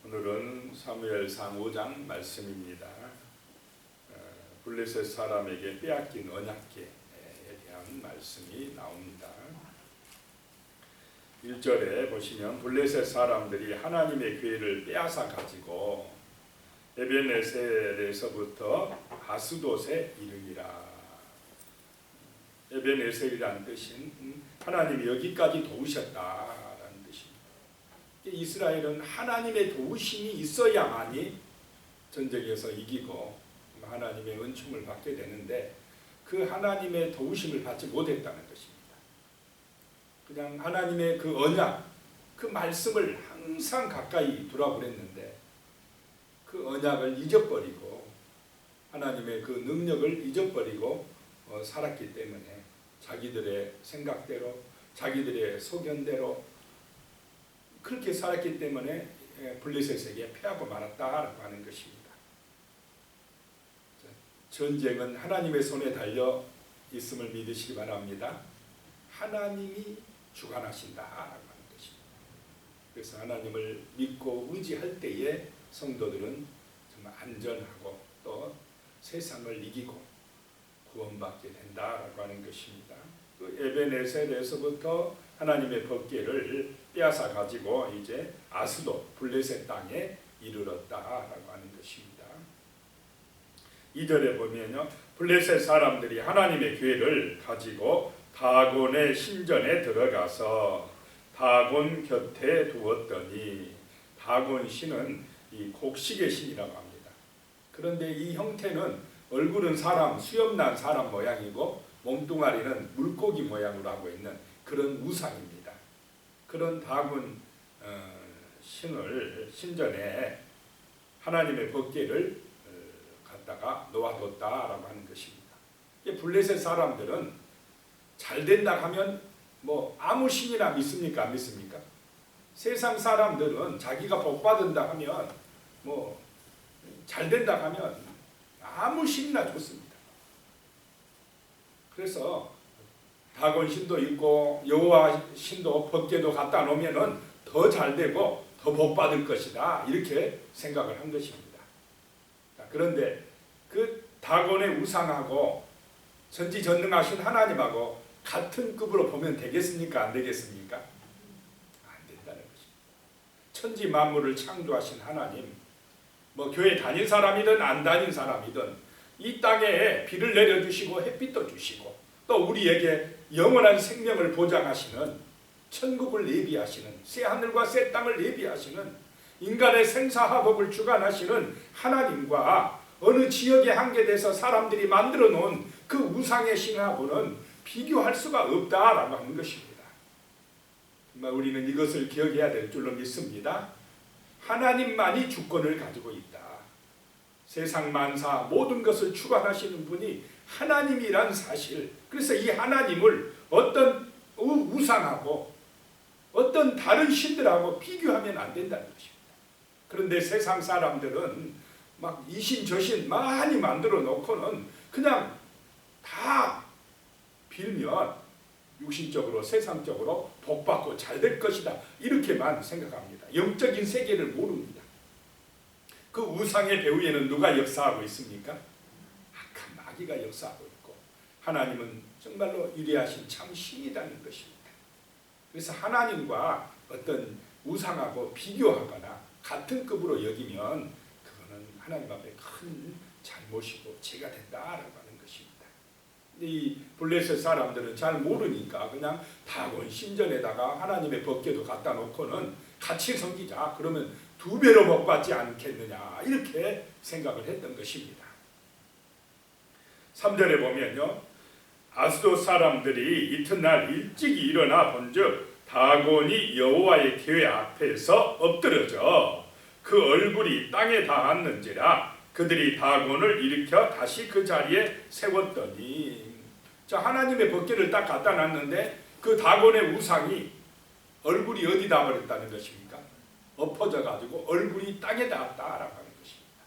오늘은 사무엘상 5장 말씀입니다. 블레셋 사람에게 빼앗긴 언약궤에 대한 말씀이 나옵니다. 1절에 보시면 블레셋 사람들이 하나님의 궤를 빼앗아 가지고 에벤에셀에서부터 아스돗에 이르니라. 에벤에셀이라는 뜻은 하나님이 여기까지 도우셨다라는 뜻입니다. 이스라엘은 하나님의 도우심이 있어야만이 전쟁에서 이기고 하나님의 은총을 받게 되는데 그 하나님의 도우심을 받지 못했다는 것입니다. 그냥 하나님의 그 언약, 그 말씀을 항상 가까이 두라보랬는데 그 언약을 잊어버리고 하나님의 그 능력을 잊어버리고 살았기 때문에 자기들의 생각대로 자기들의 소견대로 그렇게 살았기 때문에 블레셋에게 패하고 말았다라고 하는 것입니다. 전쟁은 하나님의 손에 달려 있음을 믿으시기 바랍니다. 하나님이 주관하신다라고 하는 것입니다. 그래서 하나님을 믿고 의지할 때에 성도들은 정말 안전하고 또 세상을 이기고 구원받게 된다라고 하는 것입니다. 그 에벤에셀에서부터 하나님의 법궤를 빼앗아 가지고 이제 아스돗 블레셋 땅에 이르렀다라고 하는 것입니다. 2절에 보면요, 블레셋 사람들이 하나님의 궤를 가지고 다곤의 신전에 들어가서 다곤 곁에 두었더니, 다곤 신은 이 곡식의 신이라고 합니다. 그런데 이 형태는 얼굴은 사람, 수염난 사람 모양이고 몸뚱아리는 물고기 모양으로 하고 있는 그런 우상입니다. 그런 다곤 신을 신전에 하나님의 법궤를 갖다가 놓아뒀다라고 하는 것입니다. 블레셋 사람들은 잘 된다 하면 뭐 아무 신이나 믿습니까? 안 믿습니까? 세상 사람들은 자기가 복 받는다 하면 뭐 잘 된다 하면 아무 신이나 좋습니다. 그래서 다곤 신도 있고 여호와 신도 법궤도 갖다 놓으면은 더 잘 되고 더 복 받을 것이다 이렇게 생각을 한 것입니다. 그런데 그 다곤의 우상하고 전지전능하신 하나님하고 같은 급으로 보면 되겠습니까? 안 되겠습니까? 안 된다는 것입니다. 천지 만물을 창조하신 하나님, 뭐 교회 다닌 사람이든 안 다닌 사람이든 이 땅에 비를 내려주시고 햇빛도 주시고 또 우리에게 영원한 생명을 보장하시는 천국을 예비하시는 새 하늘과 새 땅을 예비하시는 인간의 생사화복을 주관하시는 하나님과 어느 지역에 한계돼서 사람들이 만들어 놓은 그 우상의 신하고는 비교할 수가 없다라고 하는 것입니다. 우리는 이것을 기억해야 될 줄로 믿습니다. 하나님만이 주권을 가지고 있다. 세상 만사 모든 것을 주관하시는 분이 하나님이란 사실, 그래서 이 하나님을 어떤 우상하고 어떤 다른 신들하고 비교하면 안 된다는 것입니다. 그런데 세상 사람들은 막 이신 저신 많이 만들어 놓고는 그냥 다 빌면 육신적으로 세상적으로 복받고 잘 될 것이다 이렇게만 생각합니다. 영적인 세계를 모릅니다. 그 우상의 배후에는 누가 역사하고 있습니까? 악한 마귀가 역사하고 있고 하나님은 정말로 위대하신 참 신이라는 것입니다. 그래서 하나님과 어떤 우상하고 비교하거나 같은 급으로 여기면 그거는 하나님 앞에 큰 잘못이고 죄가 된다라고 하는 것입니다. 이 블레셋 사람들은 잘 모르니까 그냥 다곤 신전에다가 하나님의 법궤도 갖다 놓고는 같이 섬기자, 그러면 2배로 복 받지 않겠느냐 이렇게 생각을 했던 것입니다. 3절에 보면요, 아스돗 사람들이 이튿날 일찍 일어나 본즉 다곤이 여호와의 궤 앞에서 엎드러져 그 얼굴이 땅에 닿았는지라 그들이 다곤을 일으켜 다시 그 자리에 세웠더니, 자, 하나님의 법궤를 딱 갖다 놨는데 그 다곤의 우상이 얼굴이 어디 닿아버렸다는 것입니까? 엎어져 가지고 얼굴이 땅에 닿았다라고 하는 것입니다.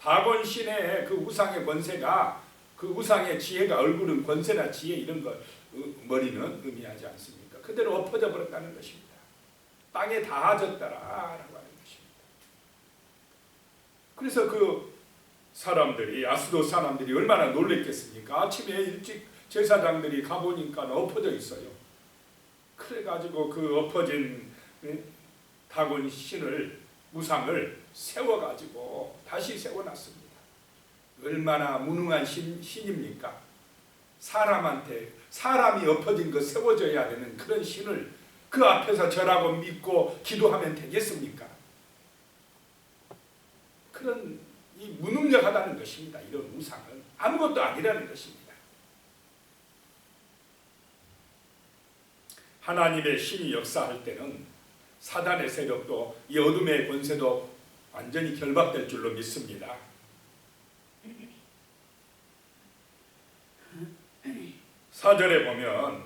다곤 신의 그 우상의 권세가, 그 우상의 지혜가 얼굴은 권세나 지혜 이런 거 머리는 의미하지 않습니까? 그대로 엎어져 버렸다는 것입니다. 땅에 닿아졌다라고 하는 것입니다. 그래서 그 사람들이, 아스돗 사람들이 얼마나 놀랬겠습니까? 아침에 일찍 제사장들이 가보니까 엎어져 있어요. 그래가지고 그 엎어진 다곤 신을, 우상을 세워가지고 다시 세워놨습니다. 얼마나 무능한 신입니까? 사람이 엎어진 거 세워져야 되는 그런 신을 그 앞에서 절하고 믿고 기도하면 되겠습니까? 그런 이 무능력하다는 것입니다. 이런 우상은 아무것도 아니라는 것입니다. 하나님의 신이 역사할 때는 사단의 세력도, 이 어둠의 권세도 완전히 결박될 줄로 믿습니다. 사절에 보면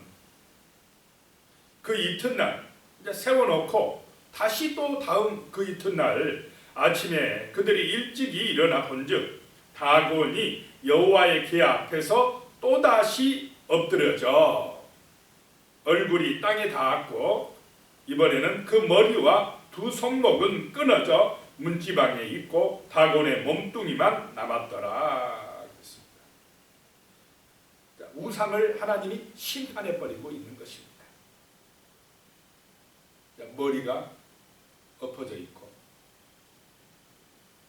그 이튿날 이제 세워놓고 다시 또 다음 그 이튿날 아침에 그들이 일찍이 일어나 본즉 다곤이 여호와의 궤 앞에서 또다시 엎드려져 얼굴이 땅에 닿았고 이번에는 그 머리와 두 손목은 끊어져 문지방에 있고 다곤의 몸뚱이만 남았더라. 우상을 하나님이 심판해버리고 있는 것입니다. 머리가 엎어져 있고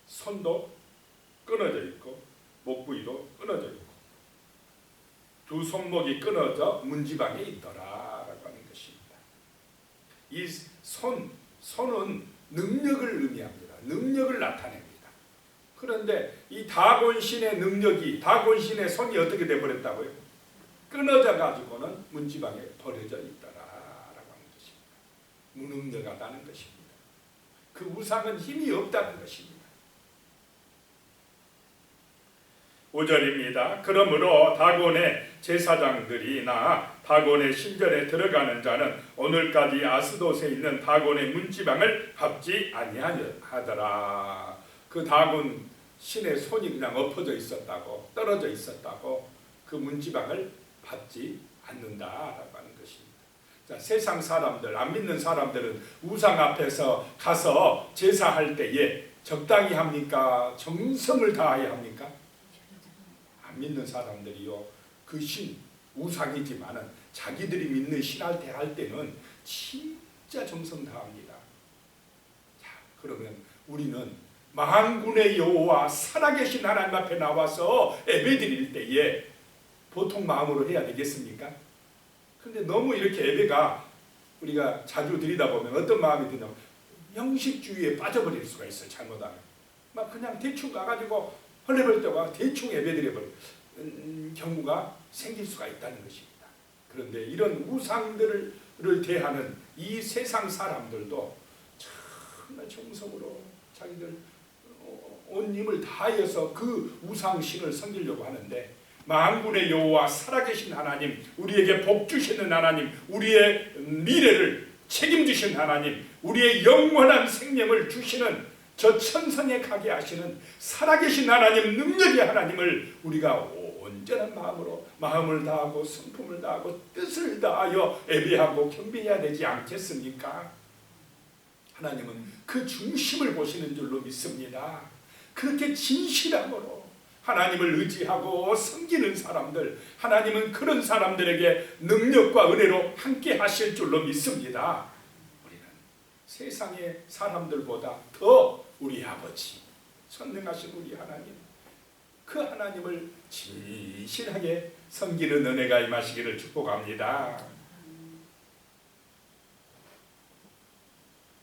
손도 끊어져 있고 목 부위도 끊어져 있고 두 손목이 끊어져 문지방에 있더라라고 하는 것입니다. 이 손은 능력을 의미합니다. 능력을 나타냅니다. 그런데 이 다곤신의 능력이, 다곤신의 손이 어떻게 되어버렸다고요? 끊어져 가지고는 문지방에 버려져 있더라라고 하는 것입니다. 무능력하다는 것입니다. 그 우상은 힘이 없다는 것입니다. 5절입니다. 그러므로 다곤의 제사장들이나 다곤의 신전에 들어가는 자는 오늘까지 아스돗에 있는 다곤의 문지방을 밟지 아니하더라. 그 다곤 신의 손이 그냥 엎어져 있었다고, 떨어져 있었다고 그 문지방을 밟지 않는다라고 하는 것입니다. 자, 세상 사람들, 안 믿는 사람들은 우상 앞에서 가서 제사할 때에 적당히 합니까? 정성을 다해야 합니까? 안 믿는 사람들이요, 그 신, 우상이지만은 자기들이 믿는 신한테 할 때는 진짜 정성 다합니다. 자, 그러면 우리는 만군의 여호와 살아계신 하나님 앞에 나와서 예배드릴 때에 보통 마음으로 해야 되겠습니까? 근데 너무 이렇게 예배가 우리가 자주 드리다 보면 어떤 마음이 드냐면 형식주의에 빠져버릴 수가 있어요. 잘못하면 막 그냥 대충 가가지고 헐레벌떡 대충 예배드려버리는 경우가 생길 수가 있다는 것입니다. 그런데 이런 우상들을 대하는 이 세상 사람들도 정말 정성으로 자기들 온 힘을 다하여서 그 우상신을 섬기려고 하는데 만군의 여호와 살아계신 하나님, 우리에게 복 주시는 하나님, 우리의 미래를 책임지신 하나님, 우리의 영원한 생명을 주시는 저 천성에 가게 하시는 살아계신 하나님, 능력의 하나님을 우리가 온전한 마음으로 마음을 다하고 성품을 다하고 뜻을 다하여 예배하고 경배해야 되지 않겠습니까? 하나님은 그 중심을 보시는 줄로 믿습니다. 그렇게 진실함으로 하나님을 의지하고 섬기는 사람들, 하나님은 그런 사람들에게 능력과 은혜로 함께 하실 줄로 믿습니다. 우리는 세상의 사람들보다 더 우리 아버지, 선능하신 우리 하나님, 그 하나님을 진실하게 섬기는 은혜가 임하시기를 축복합니다.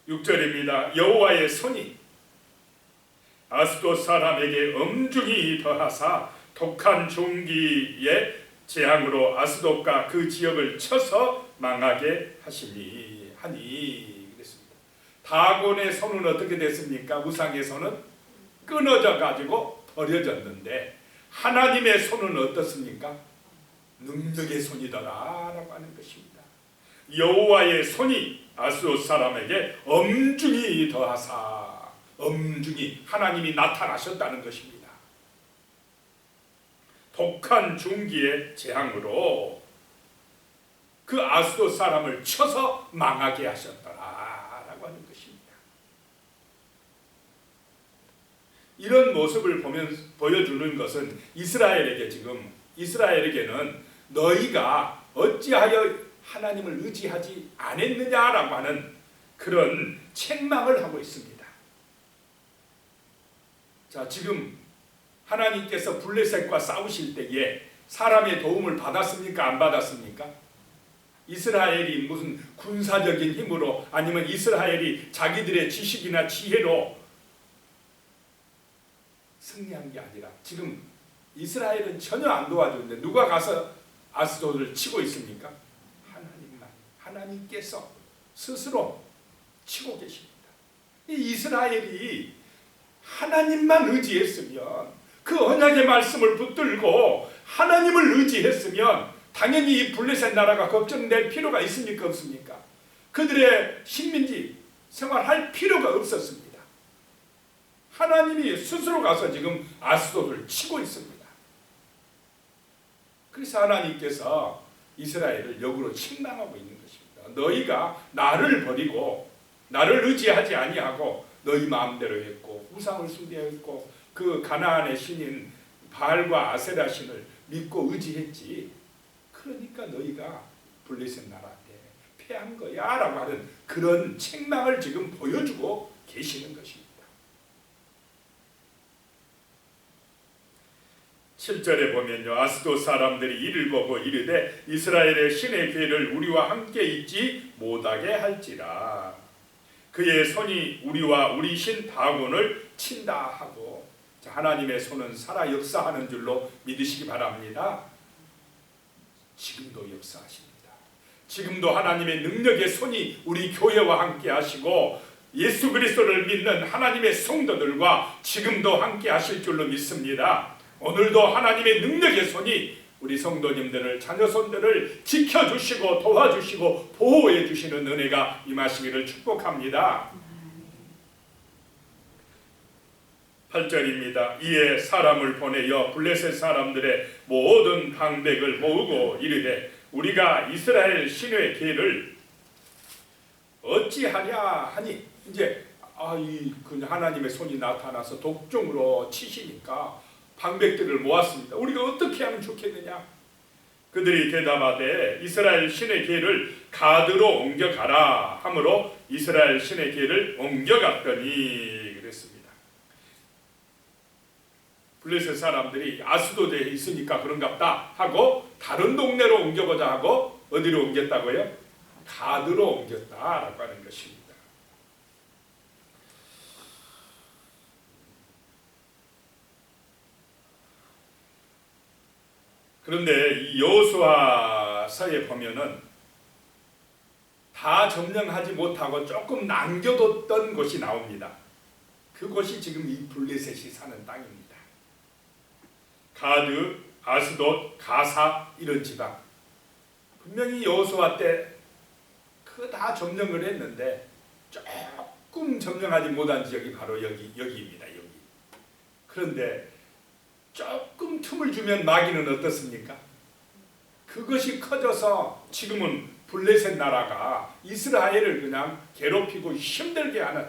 6절입니다. 여호와의 손이 아스돗 사람에게 엄중히 더하사 독한 종기의 재앙으로 아스돗과 그 지역을 쳐서 망하게 하니 그랬습니다. 다곤의 손은 어떻게 됐습니까? 우상의 손은 끊어져 가지고 버려졌는데 하나님의 손은 어떻습니까? 능력의 손이더라라고 하는 것입니다. 여호와의 손이 아스돗 사람에게 엄중히 더하사, 엄중히 하나님이 나타나셨다는 것입니다. 독한 중기의 재앙으로 그 아스돗 사람을 쳐서 망하게 하셨더라라고 하는 것입니다. 이런 모습을 보여주는 것은 이스라엘에게는 너희가 어찌하여 하나님을 의지하지 않았느냐라고 하는 그런 책망을 하고 있습니다. 자, 지금 하나님께서 블레셋과 싸우실 때에 사람의 도움을 받았습니까? 안 받았습니까? 이스라엘이 무슨 군사적인 힘으로 아니면 이스라엘이 자기들의 지식이나 지혜로 승리한 게 아니라 지금 이스라엘은 전혀 안 도와주는데 누가 가서 아스돗을 치고 있습니까? 하나님께서 스스로 치고 계십니다. 이 이스라엘이 하나님만 의지했으면, 그 언약의 말씀을 붙들고 하나님을 의지했으면 당연히 이 블레셋 나라가 걱정될 필요가 있습니까? 없습니까? 그들의 식민지 생활할 필요가 없었습니다. 하나님이 스스로 가서 지금 아스돗을 치고 있습니다. 그래서 하나님께서 이스라엘을 역으로 책망하고 있는 것입니다. 너희가 나를 버리고 나를 의지하지 아니하고 너희 마음대로 했고 우상을 숭배했고 그 가나안의 신인 바알과 아세라 신을 믿고 의지했지. 그러니까 너희가 블레셋 나라한테 패한 거야 라고 하는 그런 책망을 지금 보여주고 계시는 것입니다. 7절에 보면요, 아스돗 사람들이 이를 보고 이르되 이스라엘의 신의 괴를 우리와 함께 있지 못하게 할지라. 그의 손이 우리와 우리 신 다곤을 친다 하고, 자, 하나님의 손은 살아 역사하는 줄로 믿으시기 바랍니다. 지금도 역사하십니다. 지금도 하나님의 능력의 손이 우리 교회와 함께 하시고 예수 그리스도를 믿는 하나님의 성도들과 지금도 함께 하실 줄로 믿습니다. 오늘도 하나님의 능력의 손이 우리 성도님들을, 자녀손들을 지켜주시고 도와주시고 보호해 주시는 은혜가 임하시기를 축복합니다. 8절입니다. 이에 사람을 보내어 블레셋 사람들의 모든 방백을 모으고 이르되 우리가 이스라엘 신의 괴를 어찌하랴 하니, 이제 그 하나님의 손이 나타나서 독종으로 치시니까 방백들을 모았습니다. 우리가 어떻게 하면 좋겠느냐? 그들이 대답하되 이스라엘 신의 괴를 가드로 옮겨가라 하므로 이스라엘 신의 괴를 옮겨갔더니 그랬습니다. 블레셋 사람들이 아스돗에 있으니까 그런갑다 하고 다른 동네로 옮겨보자 하고 어디로 옮겼다고요? 가드로 옮겼다라고 하는 것입니다. 그런데 이 여호수아서에 보면은 다 점령하지 못하고 조금 남겨뒀던 곳이 나옵니다. 그곳이 지금 이 블레셋이 사는 땅입니다. 가드, 아스돗, 가사 이런 지방. 분명히 여호수아 때 그 다 점령을 했는데 조금 점령하지 못한 지역이 바로 여기입니다. 여기. 그런데 조금 틈을 주면 마귀는 어떻습니까? 그것이 커져서 지금은 블레셋 나라가 이스라엘을 그냥 괴롭히고 힘들게 하는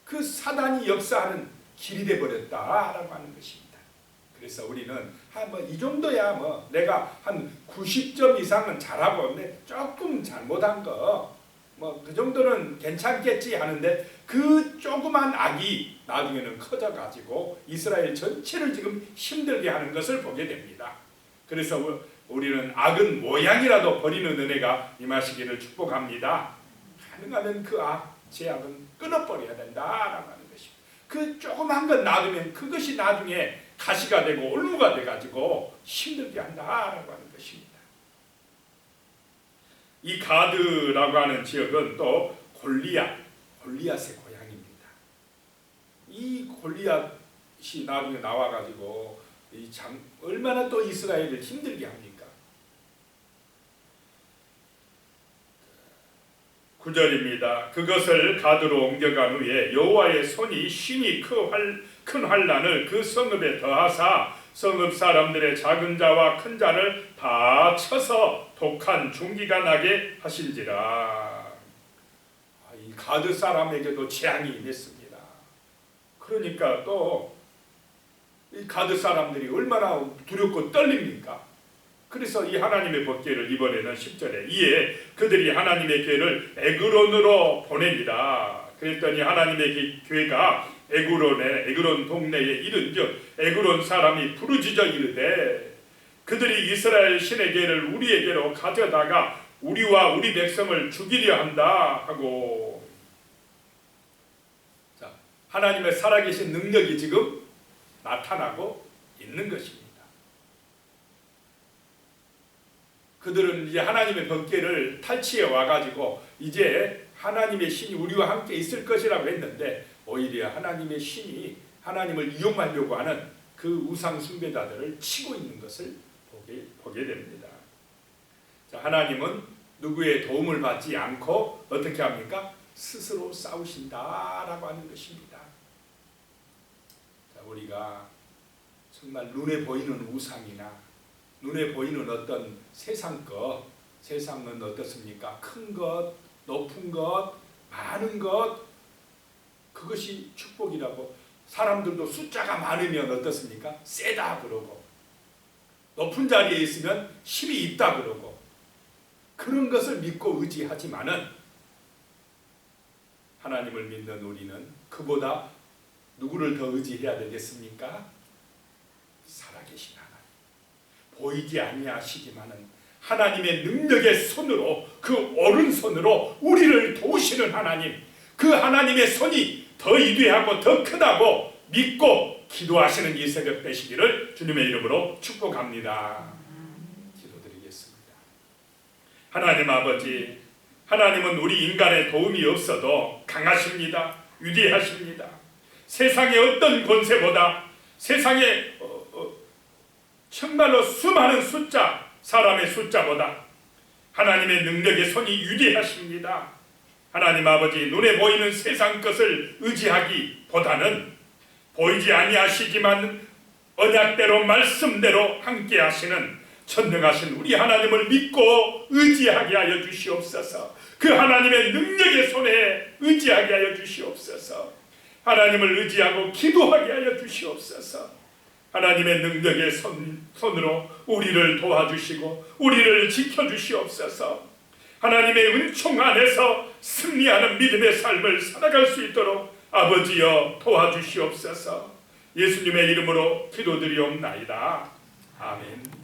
그 사단이 역사하는 길이 되어버렸다라고 하는 것입니다. 그래서 우리는 이 정도야 내가 한 90점 이상은 잘하고 조금 잘못한 거 그 정도는 괜찮겠지 하는데 그 조그만 악이 나중에는 커져가지고 이스라엘 전체를 지금 힘들게 하는 것을 보게 됩니다. 그래서 우리는 악은 모양이라도 버리는 은혜가 임하시기를 축복합니다. 가능하면 그 죄악은 끊어버려야 된다라고 하는 것입니다. 그 조그만 것 놔두면 그것이 나중에 가시가 되고 올무가 돼가지고 힘들게 한다라고 하는 것입니다. 이 가드라고 하는 지역은 또 골리앗의 고향입니다. 이 골리앗이 나중에 나와가지고 얼마나 또 이스라엘을 힘들게 합니까? 9절입니다. 그것을 가드로 옮겨간 후에 여호와의 손이 심히 큰 환난을 그 성읍에 더하사 성읍 사람들의 작은 자와 큰 자를 다 쳐서 독한 중기가 나게 하실지라. 이 가드 사람에게도 재앙이 임했습니다. 그러니까 또 이 가드 사람들이 얼마나 두렵고 떨립니까? 그래서 이 하나님의 법궤를 이번에는 10절에 이에 그들이 하나님의 궤를 에그론으로 보냅니다. 그랬더니 하나님의 궤가 에그론 동네에 이른즉 에그론 사람이 부르짖어 이르되 그들이 이스라엘 신의 궤를 우리에게로 가져다가 우리와 우리 백성을 죽이려 한다 하고. 자, 하나님의 살아계신 능력이 지금 나타나고 있는 것입니다. 그들은 이제 하나님의 법궤를 탈취해 와가지고 이제 하나님의 신이 우리와 함께 있을 것이라고 했는데 오히려 하나님의 신이 하나님을 이용하려고 하는 그 우상 숭배자들을 치고 있는 것을 보게 됩니다. 자, 하나님은 누구의 도움을 받지 않고 어떻게 합니까? 스스로 싸우신다라고 하는 것입니다. 자, 우리가 정말 눈에 보이는 우상이나 눈에 보이는 어떤 세상 것, 세상은 어떻습니까? 큰 것, 높은 것, 많은 것, 그것이 축복이라고. 사람들도 숫자가 많으면 어떻습니까? 세다 그러고, 높은 자리에 있으면 힘이 있다 그러고, 그런 것을 믿고 의지하지만은 하나님을 믿는 우리는 그보다 누구를 더 의지해야 되겠습니까? 살아계신 하나님. 보이지 아니하시지만은 하나님의 능력의 손으로, 그 오른손으로 우리를 도우시는 하나님, 그 하나님의 손이 더 위대하고 더 크다고 믿고 기도하시는 이 새벽 되시기를 주님의 이름으로 축복합니다. 기도드리겠습니다. 하나님 아버지, 하나님은 우리 인간의 도움이 없어도 강하십니다. 위대하십니다. 세상의 어떤 권세보다, 세상의 정말로 수많은 숫자, 사람의 숫자보다 하나님의 능력의 손이 위대하십니다. 하나님 아버지, 눈에 보이는 세상 것을 의지하기보다는 보이지 아니하시지만 언약대로 말씀대로 함께 하시는 전능하신 우리 하나님을 믿고 의지하게 하여 주시옵소서. 그 하나님의 능력의 손에 의지하게 하여 주시옵소서. 하나님을 의지하고 기도하게 하여 주시옵소서. 하나님의 능력의 손으로 우리를 도와주시고 우리를 지켜주시옵소서. 하나님의 은총 안에서 승리하는 믿음의 삶을 살아갈 수 있도록 아버지여 도와주시옵소서. 예수님의 이름으로 기도드리옵나이다. 아멘.